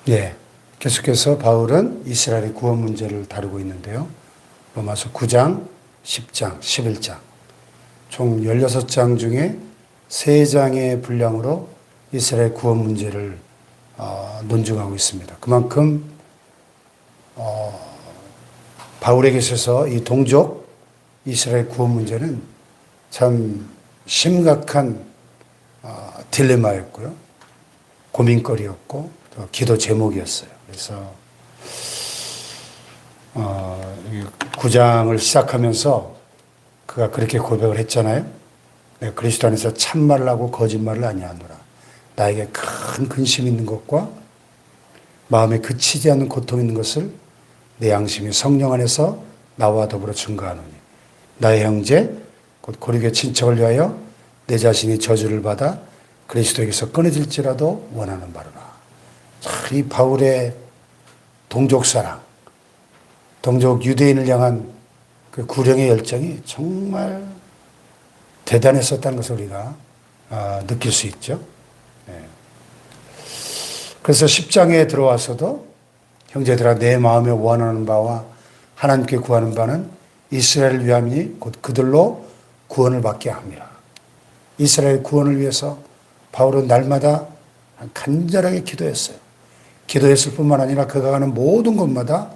예. 계속해서 바울은 이스라엘의 구원 문제를 다루고 있는데요. 로마서 9장, 10장, 11장. 총 16장 중에 3장의 분량으로 이스라엘 구원 문제를 논증하고 있습니다. 그만큼 바울에게 있어서 이 동족 이스라엘 구원 문제는 참 심각한 딜레마였고요. 고민거리였고 또 기도 제목이었어요. 그래서 9장을 시작하면서 그가 그렇게 고백을 했잖아요. 내가 그리스도 안에서 참말을 하고 거짓말을 아니하노라. 나에게 큰 근심이 있는 것과 마음에 그치지 않는 고통이 있는 것을 내 양심이 성령 안에서 나와 더불어 증거하노니 나의 형제 곧 고리교 친척을 위하여 내 자신이 저주를 받아 그리스도에게서 끊어질지라도 원하는 바로라. 이 바울의 동족 사랑, 동족 유대인을 향한 그 구령의 열정이 정말 대단했었다는 것을 우리가 느낄 수 있죠. 네. 그래서 10장에 들어와서도 형제들아 내 마음에 원하는 바와 하나님께 구하는 바는 이스라엘을 위함이니 곧 그들로 구원을 받게 합니다. 이스라엘 구원을 위해서 바울은 날마다 간절하게 기도했어요. 기도했을 뿐만 아니라 그가 가는 모든 곳마다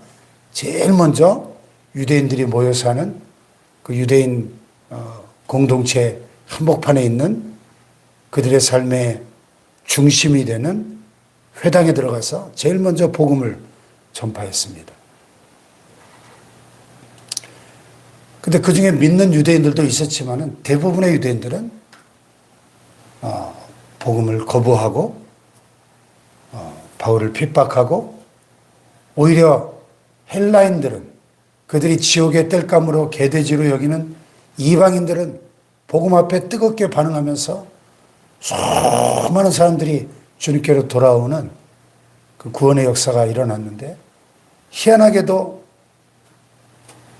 제일 먼저 유대인들이 모여서 하는 그 유대인 공동체 한복판에 있는 그들의 삶의 중심이 되는 회당에 들어가서 제일 먼저 복음을 전파했습니다. 근데 그 중에 믿는 유대인들도 있었지만은 대부분의 유대인들은 복음을 거부하고 바울을 핍박하고 오히려 헬라인들은 그들이 지옥의 땔감으로 개돼지로 여기는 이방인들은 복음 앞에 뜨겁게 반응하면서 수많은 사람들이 주님께로 돌아오는 그 구원의 역사가 일어났는데 희한하게도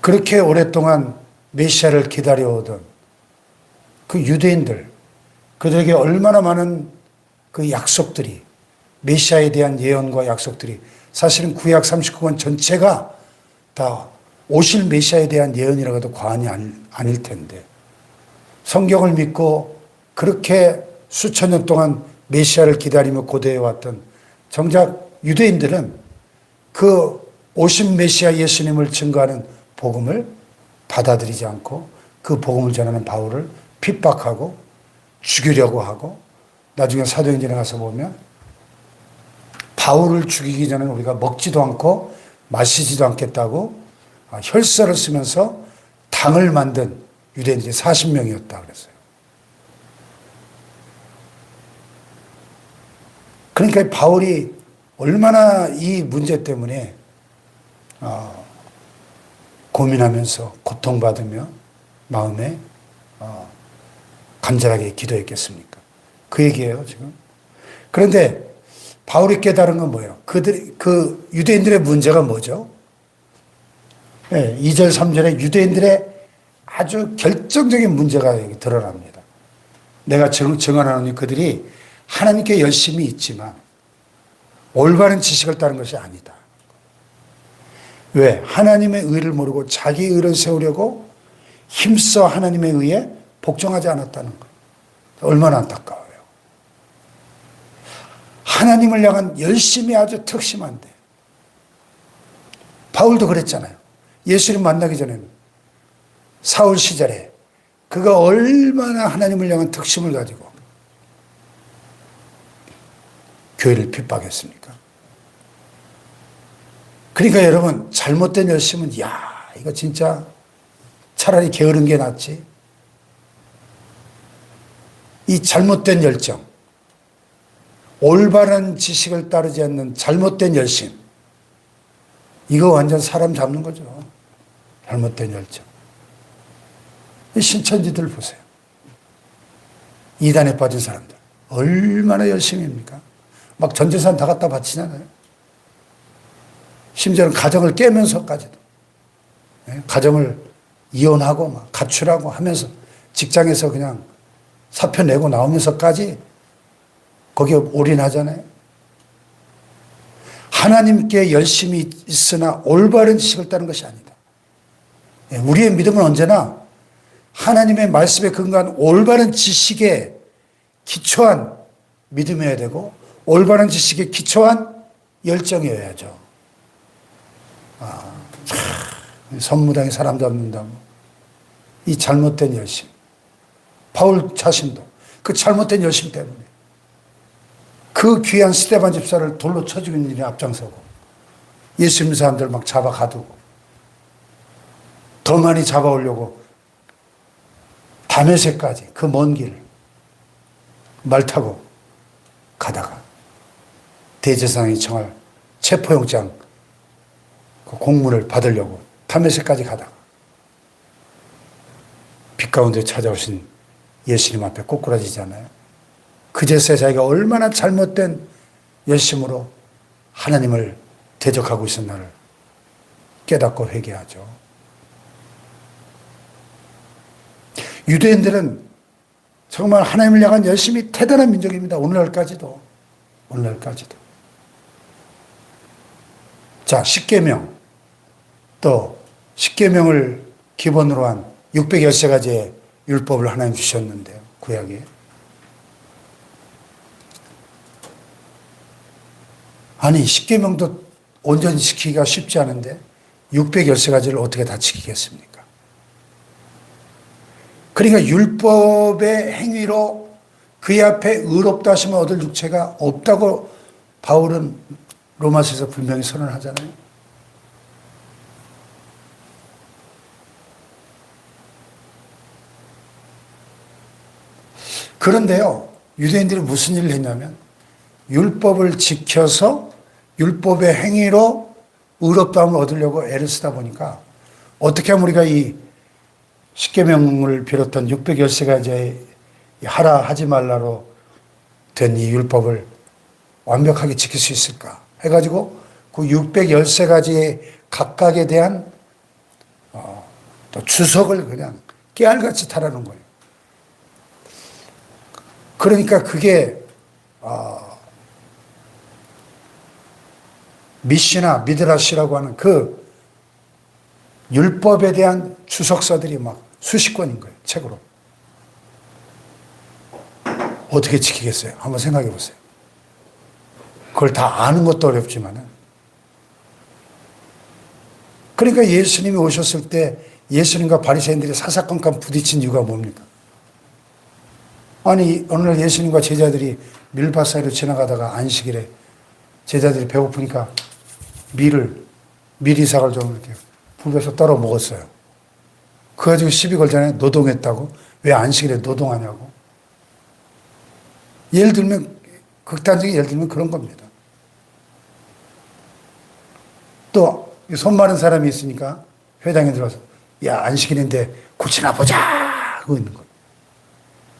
그렇게 오랫동안 메시아를 기다려오던 그 유대인들, 그들에게 얼마나 많은 그 약속들이, 메시아에 대한 예언과 약속들이 사실은 구약 39권 전체가 다 오실 메시아에 대한 예언이라고 해도 과언이 아닐 텐데 성경을 믿고 그렇게 수천 년 동안 메시아를 기다리며 고대해왔던 정작 유대인들은 그 오신 메시아 예수님을 증거하는 복음을 받아들이지 않고 그 복음을 전하는 바울을 핍박하고 죽이려고 하고 나중에 사도행전에 가서 보면 바울을 죽이기 전에 우리가 먹지도 않고 마시지도 않겠다고 혈서를 쓰면서 당을 만든 유대인들이 40명이었다 그랬어요. 그러니까 바울이 얼마나 이 문제 때문에 고민하면서 고통받으며 마음에 간절하게 기도했겠습니까? 그 얘기예요, 지금. 그런데 바울이 깨달은 건 뭐예요? 그 유대인들의 문제가 뭐죠? 네, 2절, 3절에 유대인들의 아주 결정적인 문제가 여기 드러납니다. 내가 증언하노니 그들이 하나님께 열심히 있지만 올바른 지식을 따른 것이 아니다. 왜? 하나님의 의를 모르고 자기 의를 세우려고 힘써 하나님의 의에 복종하지 않았다는 것. 얼마나 안타까워요. 하나님을 향한 열심이 아주 특심한데 바울도 그랬잖아요. 예수님 만나기 전에는 사울 시절에 그가 얼마나 하나님을 향한 특심을 가지고 교회를 핍박했습니까? 그러니까 여러분 잘못된 열심은 이거 진짜 차라리 게으른 게 낫지. 이 잘못된 열정, 올바른 지식을 따르지 않는 잘못된 열심, 이거 완전 사람 잡는 거죠. 잘못된 열정. 이 신천지들 보세요. 이단에 빠진 사람들 얼마나 열심입니까? 막 전 재산 다 갖다 바치잖아요. 심지어는 가정을 깨면서까지도 가정을 이혼하고 막 가출하고 하면서 직장에서 그냥 사표 내고 나오면서까지 거기에 올인하잖아요. 하나님께 열심히 있으나 올바른 지식을 따는 것이 아니다. 우리의 믿음은 언제나 하나님의 말씀에 근거한 올바른 지식에 기초한 믿음이어야 되고 올바른 지식에 기초한 열정이어야죠. 선무당에 사람 잡는다고 이 잘못된 열심. 바울 자신도 그 잘못된 열심 때문에 그 귀한 스데반 집사를 돌로 쳐 죽이는 일에 앞장서고 예수 믿는 사람들 막 잡아 가두고 더 많이 잡아오려고 다메섹까지 그 먼 길 말 타고 가다가 대제사장이 청할 체포영장 그 공문을 받으려고 다메섹까지 가다가 빛 가운데 찾아오신 예수님 앞에 꼬꾸라지잖아요. 그제서야 자기가 얼마나 잘못된 열심으로 하나님을 대적하고 있었나를 깨닫고 회개하죠. 유대인들은 정말 하나님을 향한 열심이 대단한 민족입니다. 오늘날까지도. 자, 십계명. 또 십계명을 기본으로 한 613가지의 율법을 하나님 주셨는데요. 구약에. 아니, 십계명도 온전히 지키기가 쉽지 않은데 613가지를 어떻게 다 지키겠습니까? 그러니까 율법의 행위로 그의 앞에 의롭다 하심을 얻을 육체가 없다고 바울은 로마서에서 분명히 선언하잖아요. 그런데요, 유대인들이 무슨 일을 했냐면 율법을 지켜서 율법의 행위로 의롭다함을 얻으려고 애를 쓰다 보니까 어떻게 하면 우리가 이 십계명을 비롯한 613가지의 하라 하지 말라로 된 이 율법을 완벽하게 지킬 수 있을까 해가지고 그 613가지의 각각에 대한 또 주석을 그냥 깨알같이 달아놓은 거예요. 그러니까 그게 미시나 미드라시라고 하는 그 율법에 대한 주석서들이 막 수십 권인 거예요. 책으로. 어떻게 지키겠어요? 한번 생각해 보세요. 그걸 다 아는 것도 어렵지만은. 그러니까 예수님이 오셨을 때 예수님과 바리새인들이 사사건건 부딪힌 이유가 뭡니까? 아니, 어느 날 예수님과 제자들이 밀밭 사이로 지나가다가 안식일에 제자들이 배고프니까 밀이삭을 좀 이렇게 불에서 떨어 먹었어요. 그거 가지고 시비 걸잖아요. 노동했다고. 왜 안식일에 노동하냐고. 예를 들면, 극단적인 예를 들면 그런 겁니다. 또, 손 마른 사람이 있으니까 회당에 들어와서, 야, 안식일인데 고치나 보자! 하고 있는 거예요.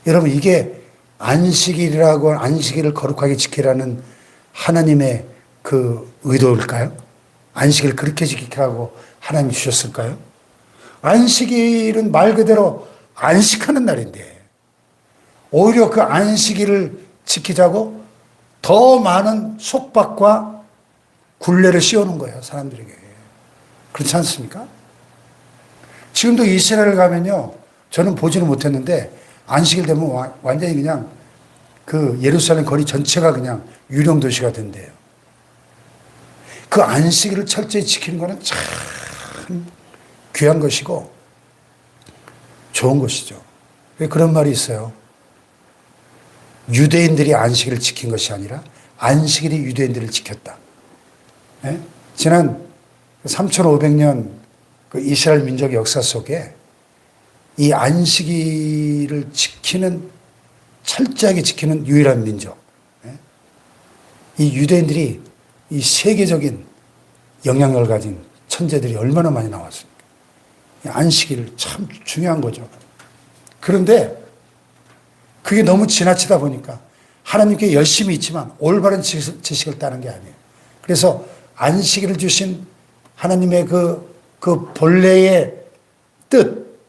여러분, 이게 안식일이라고, 안식일을 거룩하게 지키라는 하나님의 그 의도일까요? 안식일을 그렇게 지키라고 하나님이 주셨을까요? 안식일은 말 그대로 안식하는 날인데 오히려 그 안식일을 지키자고 더 많은 속박과 굴레를 씌우는 거예요, 사람들에게. 그렇지 않습니까? 지금도 이스라엘 가면요, 저는 보지는 못했는데 안식일 되면 완전히 그냥 그 예루살렘 거리 전체가 그냥 유령 도시가 된대요. 그 안식일을 철저히 지키는 거는 참 귀한 것이고 좋은 것이죠. 왜 그런 말이 있어요? 유대인들이 안식일을 지킨 것이 아니라 안식일이 유대인들을 지켰다. 네? 지난 3500년 그 이스라엘 민족의 역사 속에 이 안식일을 지키는, 철저하게 지키는 유일한 민족. 네? 이 유대인들이 이 세계적인 영향력을 가진 천재들이 얼마나 많이 나왔습니까? 안식일 참 중요한 거죠. 그런데 그게 너무 지나치다 보니까 하나님께 열심히 있지만 올바른 지식을 따는 게 아니에요. 그래서 안식일을 주신 하나님의 그 본래의 뜻,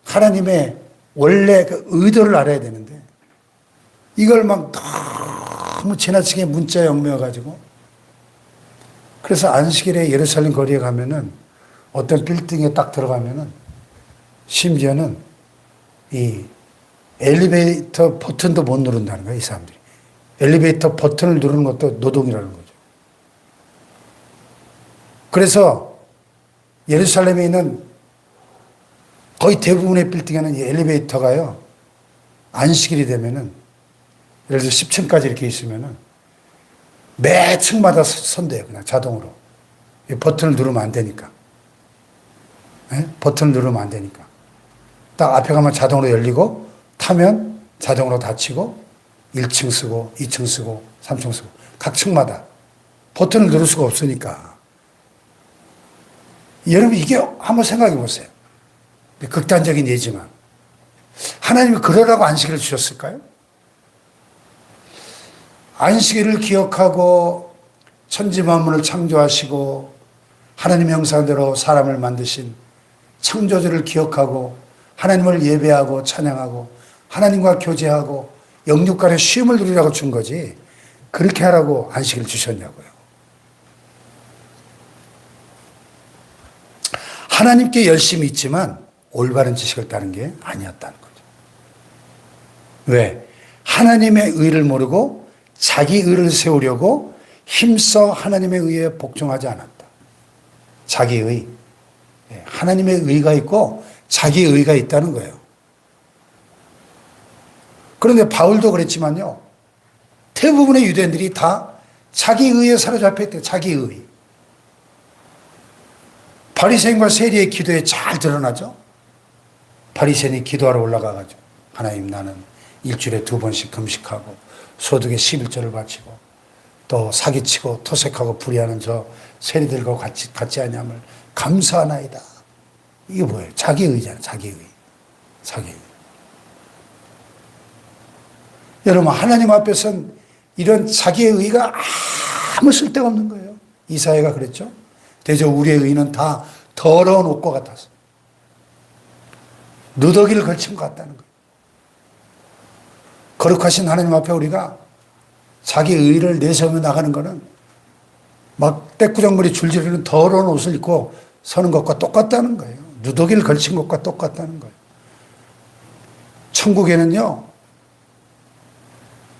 하나님의 원래 그 의도를 알아야 되는데 이걸 막 너무 지나치게 문자에 얽매여가지고 그래서 안식일에 예루살렘 거리에 가면은 어떤 빌딩에 딱 들어가면은 심지어는 이 엘리베이터 버튼도 못 누른다는 거야, 이 사람들이. 엘리베이터 버튼을 누르는 것도 노동이라는 거죠. 그래서 예루살렘에 있는 거의 대부분의 빌딩에는 이 엘리베이터가요, 안식일이 되면은, 예를 들어 10층까지 이렇게 있으면은, 매 층마다 선대요, 그냥 자동으로. 이 버튼을 누르면 안 되니까. 네? 버튼을 누르면 안 되니까. 딱 앞에 가면 자동으로 열리고, 타면 자동으로 닫히고, 1층 쓰고, 2층 쓰고, 3층 쓰고, 각 층마다 버튼을 누를 수가 없으니까. 여러분, 이게 한번 생각해 보세요. 극단적인 예지만. 하나님이 그러라고 안식일을 주셨을까요? 안식일을 기억하고 천지 만물을 창조하시고 하나님의 형상대로 사람을 만드신 창조주를 기억하고 하나님을 예배하고 찬양하고 하나님과 교제하고 영육 간의 쉼을 누리라고 준 거지, 그렇게 하라고 안식일을 주셨냐고요. 하나님께 열심히 있지만 올바른 지식을 따른 게 아니었다는 거죠. 왜? 하나님의 의를 모르고 자기 의를 세우려고 힘써 하나님의 의에 복종하지 않았다. 자기 의. 하나님의 의가 있고 자기 의가 있다는 거예요. 그런데 바울도 그랬지만요, 대부분의 유대인들이 다 자기 의에 사로잡혀 있대요. 자기 의. 바리새인과 세리의 기도에 잘 드러나죠. 바리새인이 기도하러 올라가가지고, 하나님, 나는 일주일에 2번씩 금식하고 소득의 11조를 바치고 또 사기치고 토색하고 불의하는 저 세리들과 같지 아니함을 감사하나이다. 이게 뭐예요? 자기 의잖아요. 자기 의. 자기 의. 여러분, 하나님 앞에서는 이런 자기의 의가 아무 쓸데가 없는 거예요. 이사야가 그랬죠. 대저 우리의 의는 다 더러운 옷과 같아서 누더기를 걸친 것 같다는 거예요. 거룩하신 하나님 앞에 우리가 자기 의를 내세우며 나가는 것은 막 떼꾸정물이 줄줄 흐르는 더러운 옷을 입고 서는 것과 똑같다는 거예요. 누더기를 걸친 것과 똑같다는 거예요. 천국에는요,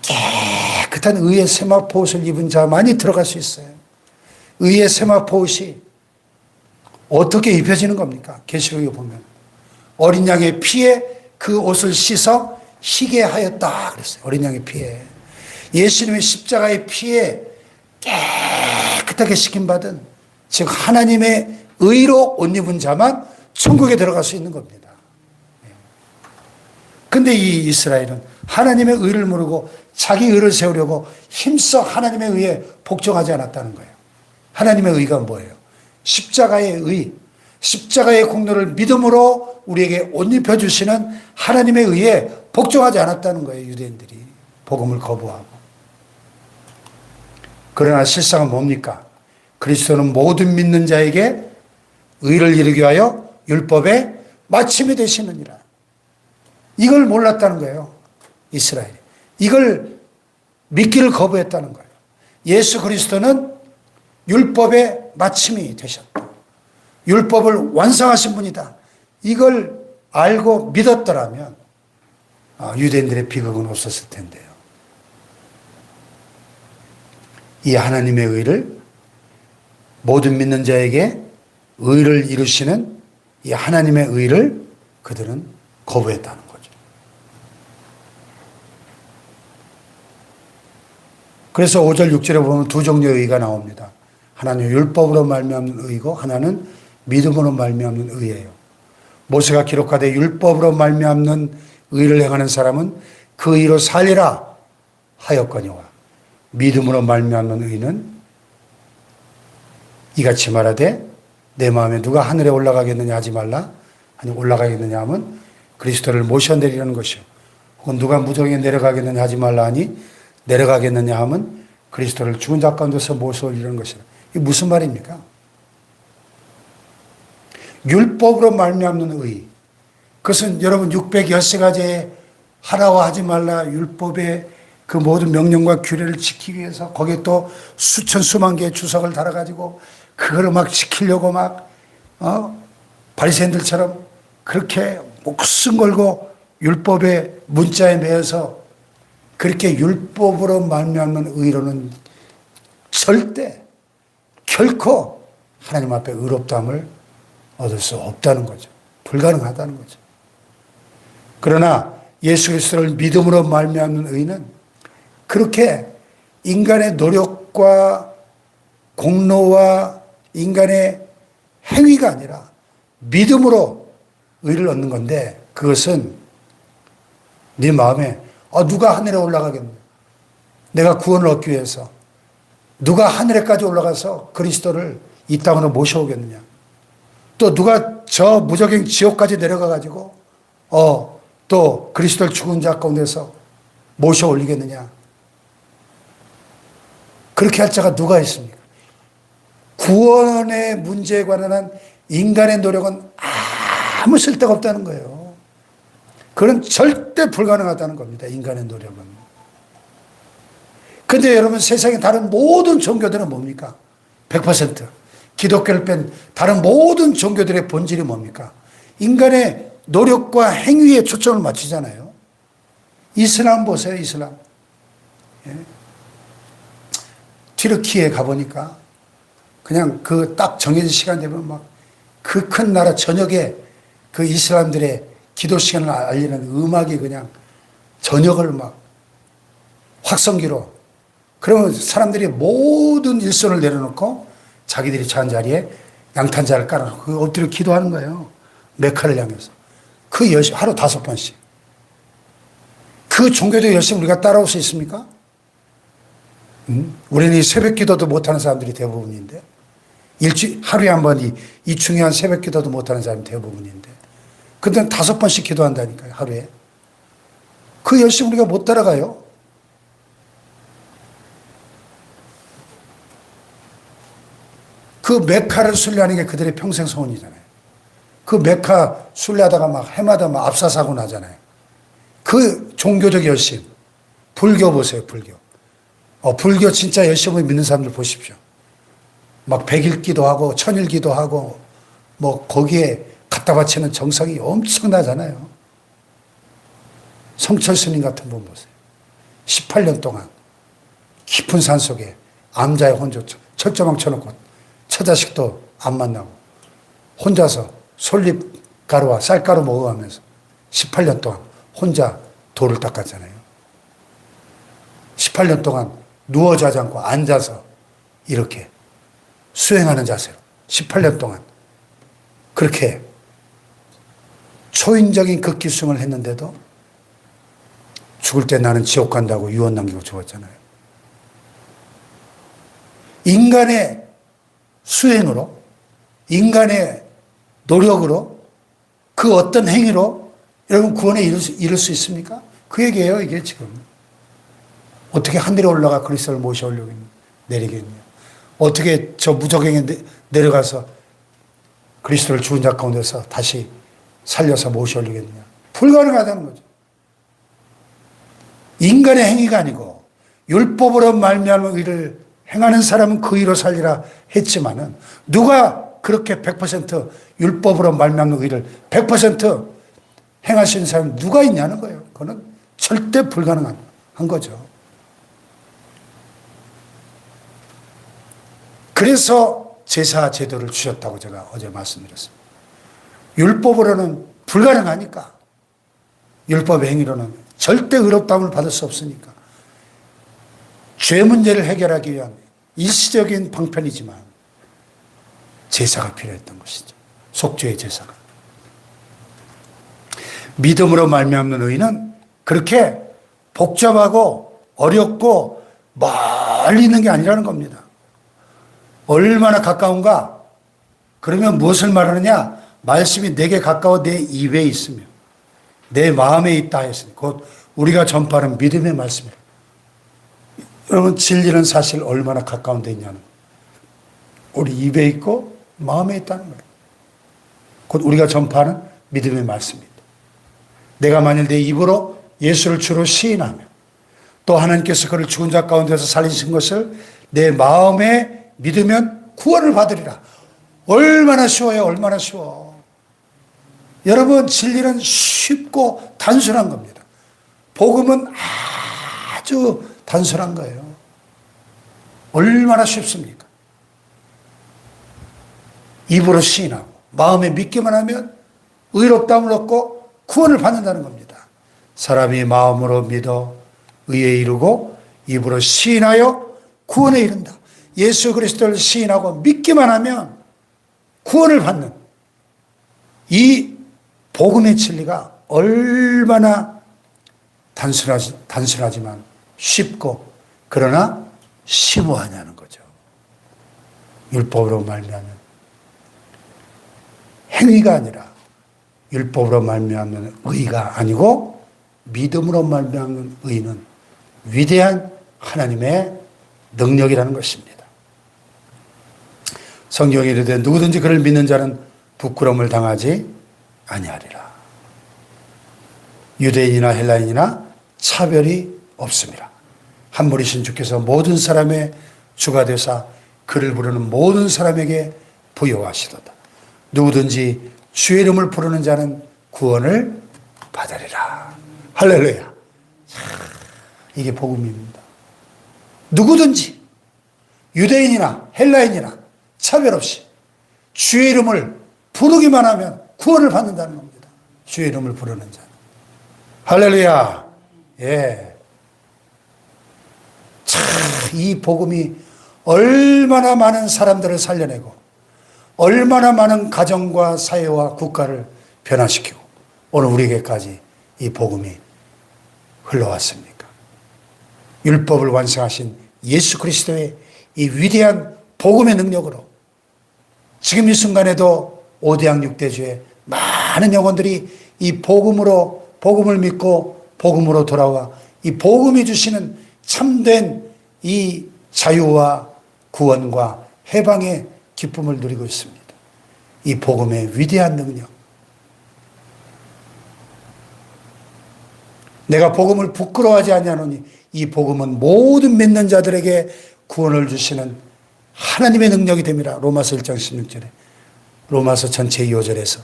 깨끗한 의의 세마포 옷을 입은 자만이 들어갈 수 있어요. 의의 세마포 옷이 어떻게 입혀지는 겁니까? 계시록에 보면 어린 양의 피에 그 옷을 씻어 희게 하였다 그랬어요. 어린 양의 피에. 예수님의 십자가의 피에 깨끗하게 씻김받은, 즉 하나님의 의로 옷 입은 자만 천국에 들어갈 수 있는 겁니다. 근데 이 이스라엘은 하나님의 의를 모르고 자기 의를 세우려고 힘써 하나님의 의에 복종하지 않았다는 거예요. 하나님의 의가 뭐예요? 십자가의 의, 십자가의 공로를 믿음으로 우리에게 옷 입혀주시는 하나님의 의에 복종하지 않았다는 거예요. 유대인들이 복음을 거부하고. 그러나 실상은 뭡니까? 그리스도는 모든 믿는 자에게 의를 이루게 하여 율법의 마침이 되시느니라. 이걸 몰랐다는 거예요. 이스라엘이. 이걸 믿기를 거부했다는 거예요. 예수 그리스도는 율법의 마침이 되셨다. 율법을 완성하신 분이다. 이걸 알고 믿었더라면 유대인들의 비극은 없었을 텐데요. 이 하나님의 의를, 모든 믿는 자에게 의를 이루시는 이 하나님의 의를 그들은 거부했다는 거죠. 그래서 5절 6절에 보면 두 종류의 의가 나옵니다. 하나는 율법으로 말미암는 의고 하나는 믿음으로 말미암는 의예요. 모세가 기록하되 율법으로 말미암는 의를 행하는 사람은 그 의로 살리라 하였거니와 믿음으로 말미암는 의는 이같이 말하되 내 마음에 누가 하늘에 올라가겠느냐 하지 말라. 아니 올라가겠느냐 하면 그리스도를 모셔내리는 것이요. 혹은 누가 무덤에 내려가겠느냐 하지 말라 하니 내려가겠느냐 하면 그리스도를 죽은 자 가운데서 모셔올리는 것이라. 이게 무슨 말입니까? 율법으로 말미암는 의. 그것은 여러분 613가지의 하라고 하지 말라 율법의 그 모든 명령과 규례를 지키기 위해서 거기에 또 수천 수만 개의 주석을 달아가지고 그거를 막 지키려고 막 바리새인들처럼 그렇게 목숨 걸고 율법의 문자에 매여서 그렇게 율법으로 말미암는 의로는 절대 결코 하나님 앞에 의롭다함을 얻을 수 없다는 거죠. 불가능하다는 거죠. 그러나 예수 그리스도를 믿음으로 말미암는 의는 그렇게 인간의 노력과 공로와 인간의 행위가 아니라 믿음으로 의를 얻는 건데, 그것은 네 마음에 누가 하늘에 올라가겠냐, 내가 구원을 얻기 위해서 누가 하늘에까지 올라가서 그리스도를 이 땅으로 모셔오겠느냐, 또 누가 저 무적행 지옥까지 내려가 가지고 또 그리스도를 죽은 자 가운데서 모셔 올리겠느냐. 그렇게 할 자가 누가 있습니까? 구원의 문제에 관한 인간의 노력은 아무 쓸데가 없다는 거예요. 그건 절대 불가능하다는 겁니다. 인간의 노력은. 근데 여러분, 세상의 다른 모든 종교들은 뭡니까? 100%. 기독교를 뺀 다른 모든 종교들의 본질이 뭡니까? 인간의 노력과 행위에 초점을 맞추잖아요. 이슬람 보세요, 이슬람. 예. 튀르키예 가보니까 그냥 그 딱 정해진 시간 되면 막 그 큰 나라 저녁에 그 이슬람들의 기도 시간을 알리는 음악이 그냥 저녁을 막 확성기로, 그러면 사람들이 모든 일손을 내려놓고 자기들이 처한 자리에 양탄자를 깔아놓고 그 엎드려 기도하는 거예요. 메카를 향해서. 그 하루 5번씩. 그 종교적 열심 우리가 따라올 수 있습니까? 우리는 이 새벽 기도도 못하는 사람들이 대부분인데, 하루에 한 번 이 중요한 새벽 기도도 못하는 사람이 대부분인데, 근데 5번씩 기도한다니까요, 하루에. 그 열심 우리가 못 따라가요. 그 메카를 순례하는 게 그들의 평생 소원이잖아요. 그 메카 순례하다가 막 해마다 막 압사사고 나잖아요. 그 종교적 열심. 불교 보세요, 불교. 불교 진짜 열심히 믿는 사람들 보십시오. 막 100일 기도하고 1000일 기도하고 뭐 거기에 갖다 바치는 정성이 엄청나잖아요. 성철 스님 같은 분 보세요. 18년 동안 깊은 산 속에 암자의 혼조 철조망 쳐놓고 처자식도 안 만나고 혼자서 솔잎가루와 쌀가루 먹어가면서 18년 동안 혼자 돌을 닦았잖아요. 18년 동안 누워 자지 않고 앉아서 이렇게 수행하는 자세로 18년 동안 그렇게 초인적인 극기수행을 했는데도 죽을 때 나는 지옥 간다고 유언 남기고 죽었잖아요. 인간의 수행으로, 인간의 노력으로, 그 어떤 행위로 여러분 구원에 이를 수 있습니까? 그 얘기예요, 이게 지금. 어떻게 하늘에 올라가 그리스도를 모셔오려고 내리겠냐. 어떻게 저 무적행에 내려가서 그리스도를 죽은 자 가운데서 다시 살려서 모셔오려겠느냐. 불가능하다는 거죠. 인간의 행위가 아니고 율법으로 말미암은 의를 행하는 사람은 그 의로 살리라 했지만은 누가 그렇게 100% 율법으로 말미암는 의를 100% 행하시는 사람이 누가 있냐는 거예요. 그거는 절대 불가능한 거죠. 그래서 제사 제도를 주셨다고 제가 어제 말씀드렸습니다. 율법으로는 불가능하니까, 율법의 행위로는 절대 의롭다함을 받을 수 없으니까 죄 문제를 해결하기 위한 일시적인 방편이지만 제사가 필요했던 것이죠. 속죄의 제사가. 믿음으로 말미암는 의는 그렇게 복잡하고 어렵고 멀리 있는 게 아니라는 겁니다. 얼마나 가까운가? 그러면 무엇을 말하느냐? 말씀이 내게 가까워 내 입에 있으며 내 마음에 있다 했으니 곧 우리가 전파하는 믿음의 말씀이에요. 여러분, 진리는 사실 얼마나 가까운 데 있냐는, 우리 입에 있고 마음에 있다는 거예요. 곧 우리가 전파하는 믿음의 말씀입니다. 내가 만일 내 입으로 예수를 주로 시인하며 또 하나님께서 그를 죽은 자 가운데서 살리신 것을 내 마음에 믿으면 구원을 받으리라. 얼마나 쉬워요. 얼마나 쉬워. 여러분, 진리는 쉽고 단순한 겁니다. 복음은 아주 단순한 거예요. 얼마나 쉽습니까? 입으로 시인하고 마음에 믿기만 하면 의롭다함을 얻고 구원을 받는다는 겁니다. 사람이 마음으로 믿어 의에 이르고 입으로 시인하여 구원에 이른다. 예수 그리스도를 시인하고 믿기만 하면 구원을 받는 이 복음의 진리가 얼마나 단순하지만 쉽고 그러나 심오하냐는 거죠. 율법으로 말미암는 행위가 아니라 율법으로 말미암는 의가 아니고 믿음으로 말미암는 의는 위대한 하나님의 능력이라는 것입니다. 성경에 이르되 누구든지 그를 믿는 자는 부끄러움을 당하지 아니하리라. 유대인이나 헬라인이나 차별이 없습니다. 한 분이신 주께서 모든 사람의 주가 되사 그를 부르는 모든 사람에게 부여하시도다. 누구든지 주의 이름을 부르는 자는 구원을 받으리라. 할렐루야. 이게 복음입니다. 누구든지 유대인이나 헬라인이나 차별 없이 주의 이름을 부르기만 하면 구원을 받는다는 겁니다. 주의 이름을 부르는 자는. 할렐루야. 예. 참, 이 복음이 얼마나 많은 사람들을 살려내고 얼마나 많은 가정과 사회와 국가를 변화시키고 오늘 우리에게까지 이 복음이 흘러왔습니까? 율법을 완성하신 예수 그리스도의 이 위대한 복음의 능력으로 지금 이 순간에도 5대양 6대주의 많은 영혼들이 이 복음을 믿고 복음으로 돌아와 이 복음이 주시는 참된 이 자유와 구원과 해방의 기쁨을 누리고 있습니다. 이 복음의 위대한 능력. 내가 복음을 부끄러워하지 아니하노니 이 복음은 모든 믿는 자들에게 구원을 주시는 하나님의 능력이 됩니다. 로마서 1장 16절에 로마서 전체 2호절에서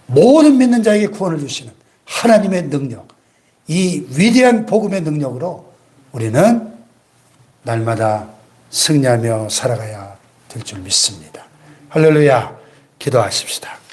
모든 믿는 자에게 구원을 주시는 하나님의 능력, 이 위대한 복음의 능력으로 우리는 날마다 승리하며 살아가야 될 줄 믿습니다. 할렐루야. 기도하십시다.